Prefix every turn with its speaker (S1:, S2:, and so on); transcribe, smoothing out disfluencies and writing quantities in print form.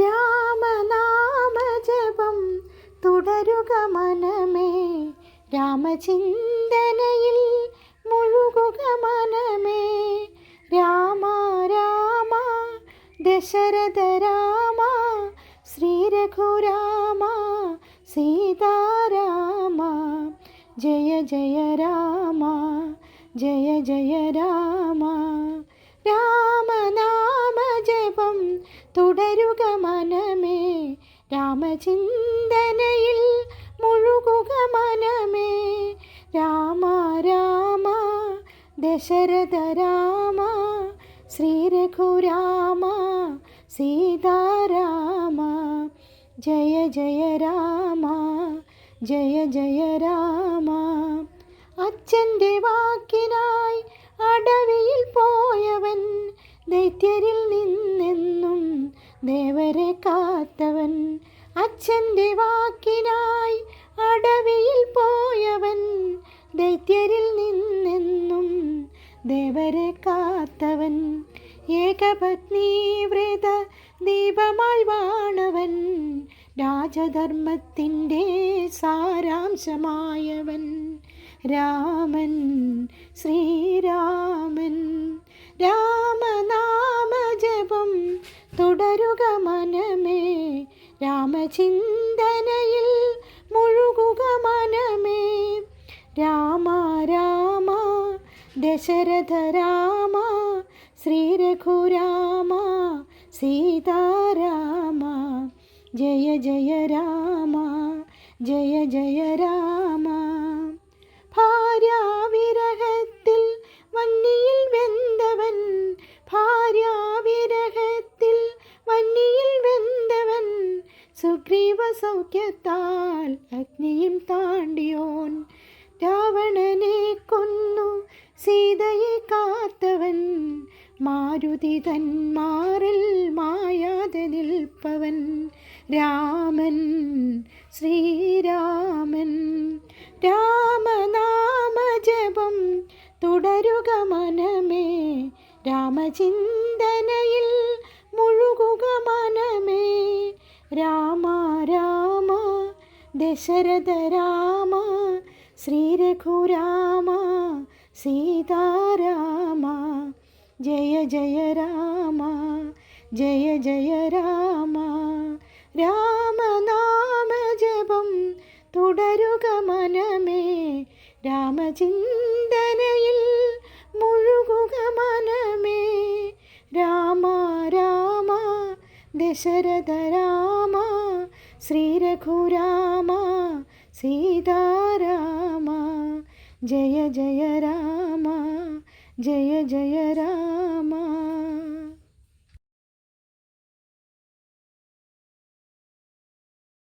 S1: രാമനാമജപം തുടരുക മനമേ, രാമചിന്തനയിൽ മുഴുകുക മനമേ. രാമ രാമ ദശരഥ രാമ, ശ്രീരഘുരാമ സീതാരാമ. ജയ ജയ രാമ, ജയ ജയ രാമ. രാമനാമജപം തുടരുക മനമേ, രാമചിന്തനയിൽ മുഴുകുക മനമേ. രാമ രാമ ദശരഥ രാമ, ശ്രീരഘുരാമ സീതാരാമ. ജയ ജയ രാമ, ജയ ജയ രാമ. അച്ഛൻ്റെ വാക്കിനായി അടവിയിൽ പോയവൻ, ദൈത്യരിൽ നിന്നെന്നും ദേവരെ കാത്തവൻ. അച്ഛൻ്റെ വാക്കിനായി അടവിയിൽ പോയവൻ, ദൈത്യരിൽ നിന്നെന്നും ദേവരെ കാത്തവൻ. ഏകപത്നി വ്രത ദീപമായി വാണവൻ, രാജധർമ്മത്തിൻ്റെ സാരാംശമായവൻ. രാമൻ, ശ്രീരാമൻ. രാമനാമജപം തുടരുക മനമേ, രാമചിന്തനയിൽ മുഴുകുക മനമേ. രാമ രാമ ദശരഥ രാമ, ശ്രീരഘുരാമ സീതാരാമ. ജയ ജയ രാമ, ജയ ജയ രാമ. ഭാര്യാവിരഹത്തിൽ വന്നിയിൽ വെന്തവൻ, ഭാര്യാവിരഹത്തിൽ വന്നിയിൽ വെന്തവൻ. സുഗ്രീവ സൗഖ്യത്താൽ അഗ്നിയും താണ്ടിയോൻ, രാവണനെ കൊന്നു സീതയെ കാത്തവൻ. മാരുതി തന്മാറിൽ മായാതെ നിൽപ്പവൻ. രാമൻ, ശ്രീരാമൻ. രാമനാമജപം തുടരുക മനമേ, രാമചിന്തനയിൽ മുഴുകുക മനമേ. രാമ രാമ ദശരഥ രാമ, ശ്രീരഘുരാമ സീതാരാമ. ജയ ജയ രാമ, ജയ ജയ രാമ. രാമനാമജപം തുടരുക മനമേ, രാമചിന്തനയിൽ മുഴുകുക മനമേ. രാമ രാമ ദശരഥ രാമ, ശ്രീരഘുരാമ സീതാരാമ. ജയ ജയ രാമ, ജയ ജയ രാമ.